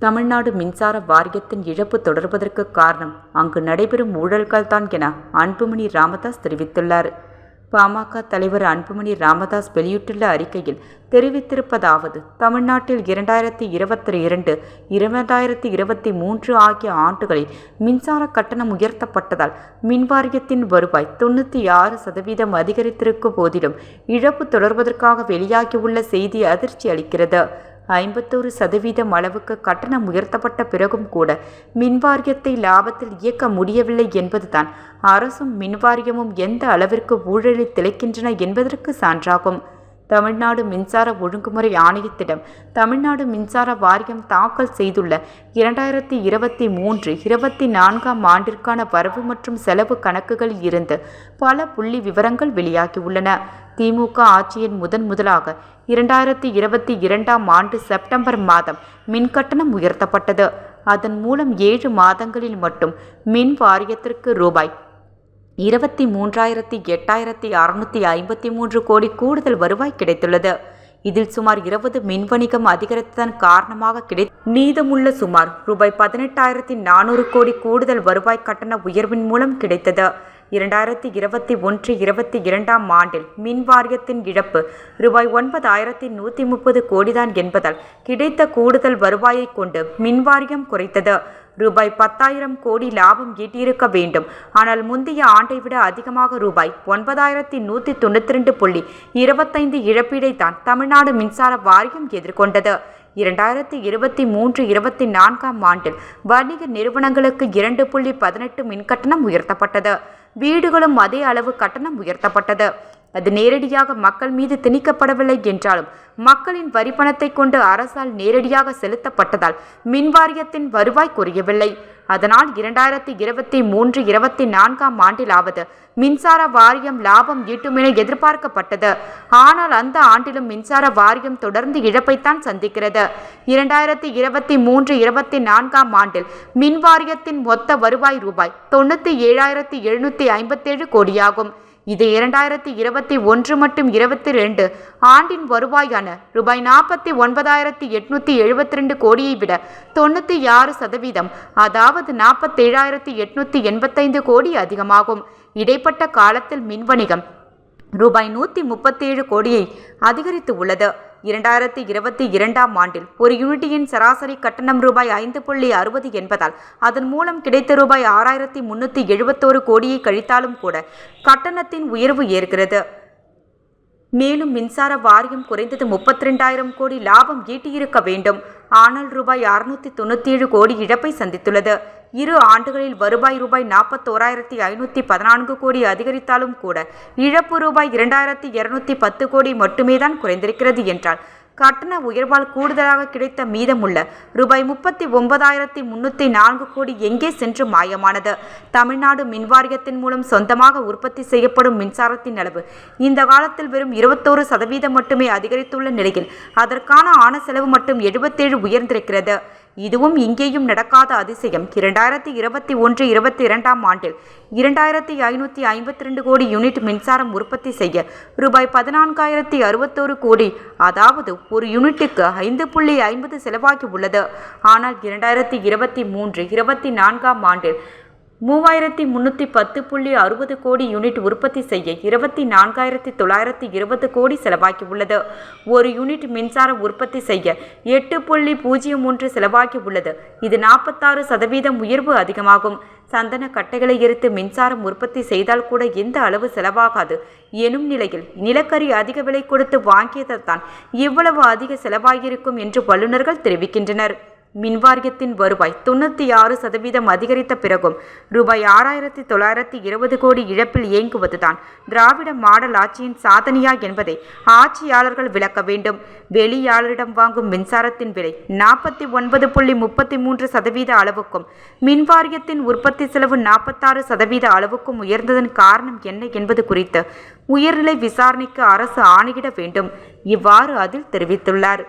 தமிழ்நாடு மின்சார வாரியத்தின் இழப்பு தொடர்வதற்கு காரணம் அங்கு நடைபெறும் ஊழல்கள்தான் என அன்புமணி ராமதாஸ் தெரிவித்துள்ளார். பாமக தலைவர் அன்புமணி ராமதாஸ் வெளியிட்டுள்ள அறிக்கையில் தெரிவித்திருப்பதாவது: தமிழ்நாட்டில் 2022, 2023 ஆகிய ஆண்டுகளில் மின்சார கட்டணம் உயர்த்தப்பட்டதால் மின்வாரியத்தின் வருவாய் 96% அதிகரித்திருக்கும் போதிலும் இழப்பு தொடர்வதற்காக வெளியாகியுள்ள செய்தி அதிர்ச்சி அளிக்கிறது. 51% அளவுக்கு கட்டணம் உயர்த்தப்பட்ட பிறகும் கூட மின்வாரியத்தை லாபத்தில் இயக்க முடியவில்லை என்பதுதான் அரசும் மின்வாரியமும் எந்த அளவிற்கு ஊழலில் திளைக்கின்றன என்பதற்கு சான்றாகும். தமிழ்நாடு மின்சார ஒழுங்குமுறை ஆணையத்திடம் தமிழ்நாடு மின்சார வாரியம் தாக்கல் செய்துள்ள 2023-24 ஆண்டிற்கான வரவு மற்றும் செலவு கணக்குகளில் இருந்து பல புள்ளி விவரங்கள் வெளியாகியுள்ளன. திமுக ஆட்சியின் முதலாக 2022 ஆண்டு செப்டம்பர் மாதம் மின்கட்டணம் உயர்த்தப்பட்டது. அதன் மூலம் 7 மாதங்களில் மட்டும் மின் வாரியத்திற்கு ரூபாய் 23,8653 கோடி கூடுதல் வருவாய் கிடைத்துள்ளது. இதில் சுமார் 20 மின் வணிகம் அதிகரித்ததன் காரணமாக மீதமுள்ள சுமார் ரூபாய் 18,400 கோடி கூடுதல் வருவாய் கட்டண உயர்வின் மூலம் கிடைத்தது. 2021-22 ஆண்டில் மின் வாரியத்தின் இழப்பு ரூபாய் 9,130 கோடிதான் என்பதால் கிடைத்த கூடுதல் வருவாயை கொண்டு மின் வாரியம் குறைத்தது. ரூபாய் 10,000 கோடி லாபம் ஈட்டியிருக்க வேண்டும். ஆனால் முந்தைய ஆண்டை விட அதிகமாக ரூபாய் 9,192.25 இழப்பீடை தான் தமிழ்நாடு மின்சார வாரியம் எதிர்கொண்டது. 2023-24 ஆண்டில் வணிக நிறுவனங்களுக்கு 2.18 மின்கட்டணம் உயர்த்தப்பட்டது. வீடுகளும் அதே அளவு கட்டணம் உயர்த்தப்பட்டது. அது நேரடியாக மக்கள் மீது திணிக்கப்படவில்லை என்றாலும் மக்களின் வரிப்பணத்தை கொண்டு அரசால் நேரடியாக செலுத்தப்பட்டதால் மின்வாரியத்தின் வருவாய் குறையவில்லை. அதனால் 2023-24 ஆண்டிலாவது மின்சார வாரியம் லாபம் ஈட்டும் என எதிர்பார்க்கப்பட்டது. ஆனால் அந்த ஆண்டிலும் மின்சார வாரியம் தொடர்ந்து இழப்பைத்தான் சந்திக்கிறது. 2023-24 ஆண்டில் மின் வாரியத்தின் மொத்த வருவாய் ரூபாய் 97,757 கோடியாகும். இது 2021 மற்றும் 22 ஆண்டின் வருவாயான ரூபாய் 49,872 கோடியை விட 96%, அதாவது 47,885 கோடி அதிகமாகும். இடைப்பட்ட காலத்தில் மின்வணிகம் ரூபாய் 137 கோடியை அதிகரித்து உள்ளது. 2022 ஆண்டில் ஒரு யூனிட்டின் சராசரி கட்டணம் ரூபாய் 5.60 என்பதால் அதன் மூலம் கிடைத்த ரூபாய் 6,371 கோடியை கழித்தாலும் கூட கட்டணத்தின் உயர்வு ஏற்கிறது. மேலும் மின்சார வாரியம் குறைந்தது 32,000 கோடி லாபம் ஈட்டியிருக்க வேண்டும். ஆனால் ரூபாய் 697 கோடி இழப்பை சந்தித்துள்ளது. 2 ஆண்டுகளில் வருவாய் ரூபாய் 41,514 கோடி அதிகரித்தாலும் கூட இழப்பு ரூபாய் 2,210 கோடி மட்டுமே தான் குறைந்திருக்கிறது என்றால் கட்டண உயர்வால் கூடுதலாக கிடைத்த மீதமுள்ள ரூபாய் 39,304 கோடி எங்கே சென்று மாயமானது? தமிழ்நாடு மின்வாரியத்தின் மூலம் சொந்தமாக உற்பத்தி செய்யப்படும் மின்சாரத்தின் அளவு இந்த காலத்தில் வெறும் 21% மட்டுமே அதிகரித்துள்ள நிலையில் அதற்கான ஆன செலவு மட்டும் 77 உயர்ந்திருக்கிறது. இதுவும் இங்கேயும் நடக்காத அதிசயம். 2021-22 ஆண்டில் 2,552 கோடி யூனிட் மின்சாரம் உற்பத்தி செய்ய ரூபாய் 14,061 கோடி, அதாவது ஒரு யூனிட்டுக்கு 5.50 செலவாகி உள்ளது. ஆனால் 2023-24 ஆண்டில் 3,310.60 கோடி யூனிட் உற்பத்தி செய்ய 24,920 கோடி செலவாகி உள்ளது. ஒரு யூனிட் மின்சார உற்பத்தி செய்ய 8.03 செலவாகி உள்ளது. இது 46% உயர்வு அதிகமாகும். சந்தன கட்டைகளை எரித்து மின்சாரம் உற்பத்தி செய்தால் கூட எந்த அளவு செலவாகாது எனும் நிலையில் நிலக்கரி அதிக விலை கொடுத்து வாங்கியதுதான் இவ்வளவு அதிக செலவாகியிருக்கும் என்று வல்லுநர்கள் தெரிவிக்கின்றனர். மின்வாரியத்தின் வருவாய் 96% அதிகரித்த பிறகும் ரூபாய் 6,920 கோடி இழப்பில் இயங்குவதுதான் திராவிட மாடல் ஆட்சியின் சாதனையா என்பதை ஆட்சியாளர்கள் விளக்க வேண்டும். வெளியாளரிடம் வாங்கும் மின்சாரத்தின் விலை 49.33% அளவுக்கும் மின்வாரியத்தின் உற்பத்தி செலவு 46% அளவுக்கும் உயர்ந்ததன் காரணம் என்ன என்பது குறித்து உயர்நிலை விசாரணைக்கு அரசு ஆணையிட வேண்டும். இவ்வாறு அதில் தெரிவித்துள்ளார்.